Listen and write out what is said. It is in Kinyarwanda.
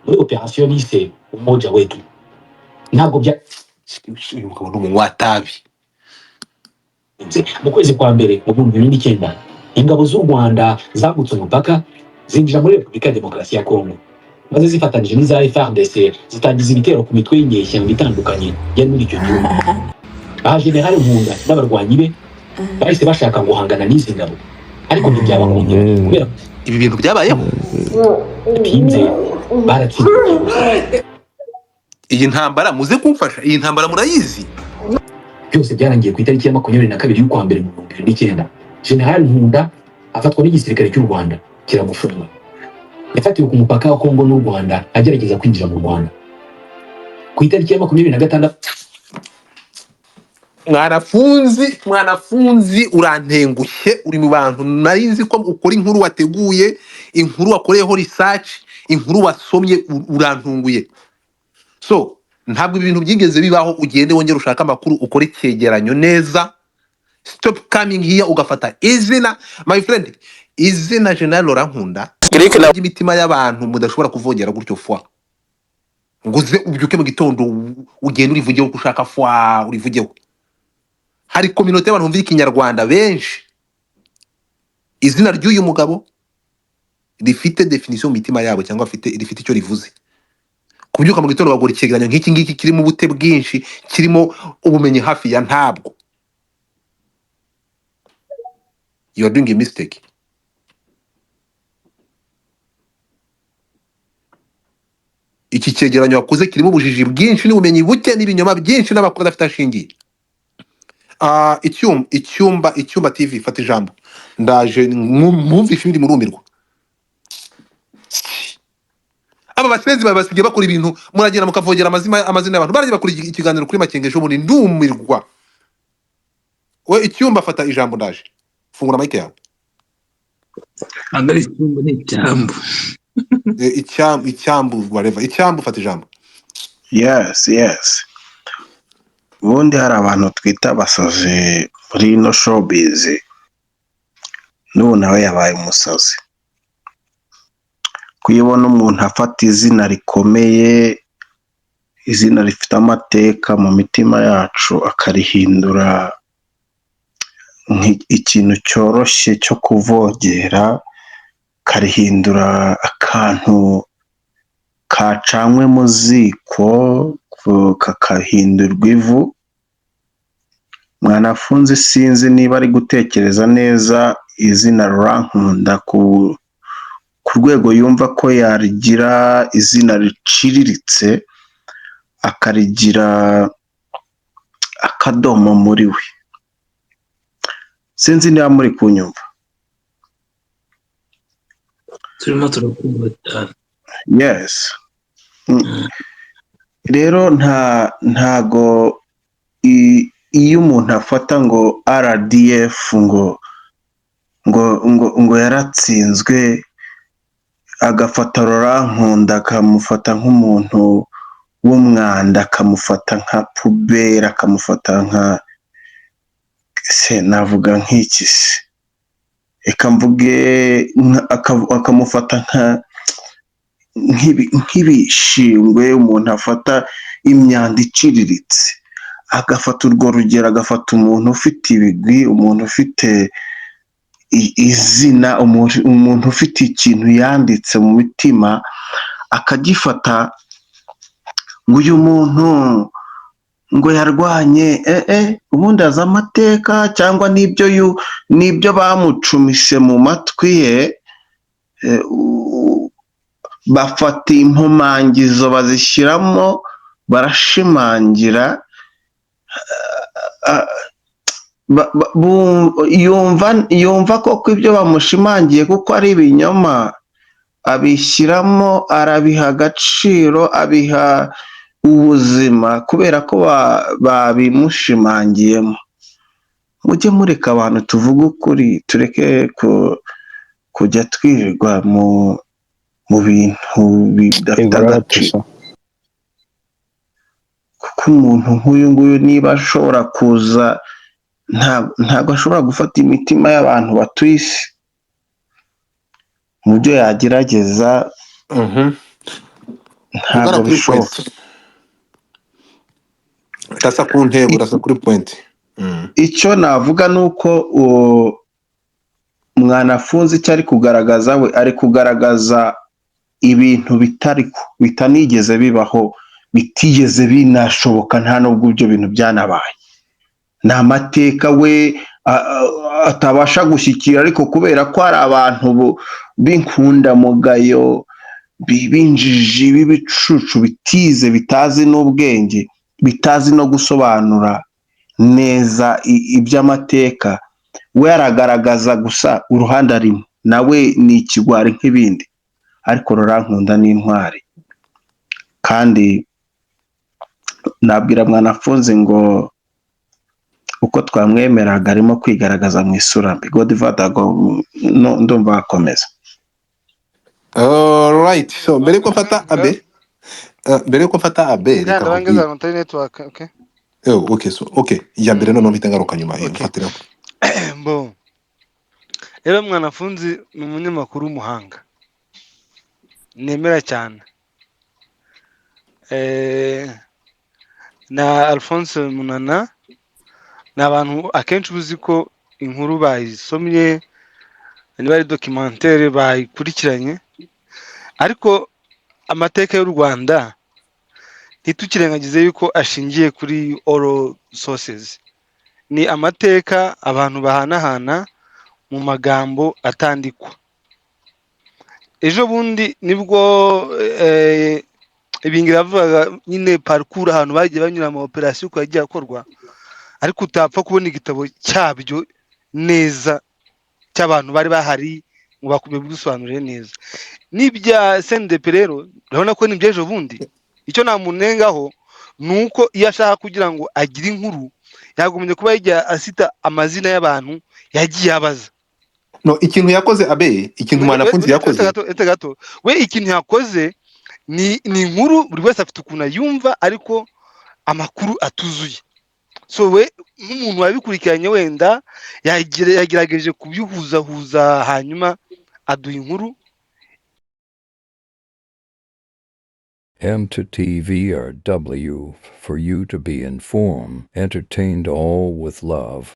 muri operation bise umoja wetu ntabwo bya watabi mu kwezi kwa mbere mu 2009 ingabo z'u Rwanda zambutse umupaka zinjira muri Repubulika ya Demokarasi ya Kongo maze zifatanije n'iza FARDC zitangiza ibitero ku mitwe y'inyeshyamba itandukanye yari muri icyo gihugu. Aha General Nkunda n'abarwanyi be bahise bashaka guhangana n'izi ngabo ariko ntibyabakundira kubera ibi bintu byabayeho bitinze baratsinze. Iyi ntambara muze kumfasha, iyi ntambara murayizi. Byose byarangiye ku itariki ya 22 y'ukwa mbere mu 2009. General Nkunda afatwa n'igisirikare cy'u Rwanda kiramufunga. Yafatiwe ku mupaka wa Kongo n'u Rwanda agerageza kwinjira mu Rwanda. Ku itariki ya 26 mwanafunzi urantengushye, uri mu bantu narizi ko ukora inkuru wateguye, inkuru wakoreyeho research, inkuru wasomye, urantunguye. So ntabwo ibintu byigeze bibaho ugende wongera ushaka amakuru ukora icyegeranyo neza. Stop coming here ugafata izina, my friend, izina General Laurent Nkunda imitima y'abantu mudashobora kuvogera gutyo fwa nguze ubyuke mu gitondo ugende urivugeho ushaka fwa urivugeho. Hari community y'abantu bumva ikinyarwanda benshi, izina ry'uyu mugabo rifite definition mu mitima yabo cyangwa rifite icyo rivuze. Kubyuka mu gitondo bagura icyegeranyo nk'iki ngiki kirimo ubute bwinshi, kirimo ubumenyi hafi ya ntabwo. You are doing a mistake. Iki cyegeranyo wakoze kirimo ubujiji bwinshi n'ubumenyi buke n'ibinyoma byinshi n'amakuru adafite ashingiye. Icyumba TV fata ijambo ndaje mwumvishe ibindi murumirwa. Aba basenzi basigaye bakora ibintu muragenda mukavogera amazina y'abantu baraje bakora ikiganiro kuri Makengesho ubundi ndumirwa. We icyumba fata ijambo ndaje fungura mic yawe. Agari icyumba ni icyambu. Icyambu whatever, icyambu fata ijambo. Yes. Ubundi hari abantu twita abasazi muri ino showbiz, n'ubu nawe yabaye umusazi. Kuyibona umuntu afata izina rikomeye, izina rifite amateka mu mitima yacu akarihindura ikintu cyoroshye cyo kuvogera, karihindura akantu kacanywe mu ziko kakahindurwa ivu. Mwanafunzi sinzi niba ari gutekereza neza izina Laurent Nkunda ku rwego yumva ko yarigira izina riciriritse akarigira akadomo muri we. Sinzi niba muri kunyumva. Turimo turakumva cyane. Yes. Rero ntago iyo umuntu afata ngo RDF ngo yaratsinzwe, agafata Laurent Nkunda akamufata nk'umuntu w'umwanda, akamufata nka pubera, akamufata nka navuga nk'iki se, reka mvuge akamufata nk'ibishingwe. Umuntu afata imyanda iciriritse agafata urwo rugero, agafata umuntu ufite ibigwi, umuntu ufite izina, umuntu ufite ikintu yanditse mu mitima, akagifata ngo uyu muntu ngo yarwanye ubundi azi amateka cyangwa n'ibyo bamucumise mu matwi ye. Bafata impumangizo bazishyiramo, barashimangira, yumva koko ibyo bamushimangiye kuko ari ibinyoma, abishyiramo, arabiha agaciro, abiha ubuzima kubera ko babimushimangiyemo. Mujye mureka abantu tuvuge ukuri, tureke kujya twirirwa mu bintu bidafite agaciro. Kuko umuntu nk'uyu nguyu niba ashobora kuza, ntabwo ashobora gufata imitima y'abantu batuye isi mu byo yagerageza. ugana ntabwo kuri point bishoboka. rasa ku ntego I- rasa kuri point icyo navuga ni uko mwanafunzi icyo ari kugaragaza we ari kugaragaza ibintu bitanigeze bibaho, bitigeze binashoboka, nta nubwo ibyo bintu byanabaye. Ni amateka we atabasha gushyikira, ariko kubera ko hari abantu b'inkundamugayo, b'injiji, b'ibicucu, bitize, bitazi n'ubwenge, bitazi no gusobanura neza iby'amateka, we aragaragaza gusa uruhande arimo. Nawe ni ikigwari nk'ibindi, ariko Rurankunda ni intwari. Kandi nabwira mwanafunzi ngo uko twamwemeraga arimo kwigaragaza mu isura mbi. Godfather ndumva akomeza. right. So mbere ko mfata abe reka ndabangeza nkubwire. ngo network. Okay, Okay, so okay, ya mbere noneho mpita ngaruka nyuma okay. mfatira. Bo rero mwanafunzi ni umunyamakuru w'umuhanga nemera cyane, na Alphonse Munana ni abantu akenshi uzi ko inkuru bayisomye, niba ari documentaire bayikurikiranye, ariko amateka y'u Rwanda ntitukirengagize yuko ashingiye kuri oral sources. Ni amateka abantu bahanahana mu magambo atandikwa. Ejo bundi nibwo ibingira bavuga nyine parcours ahantu bagiye banyura mu operation ko yagiye akorwa, ariko utapfa kubona igitabo cyabyo neza cy'abantu bari bahari ngo bakube gusobanurire neza. Nibya CNDP rero urabona ko ni byejo bundi. Icyo namunengaho nuko iyo ashaka kugira ngo agire inkuru yagumye kuba yajya asita amazina y'abantu yagiye abaza. No, ikintu yakoze abe, ikintu mwanafunzi yakoze. Gato we ikintu yakoze ni inkuru buri wese afite ukuntu yumva, ariko amakuru atuzuye. So we nk'umuntu wabikurikiranye wenda yagerageje kubihuzahuza hanyuma aduha inkuru. M to TV or W for you to be informed, entertained, all with love.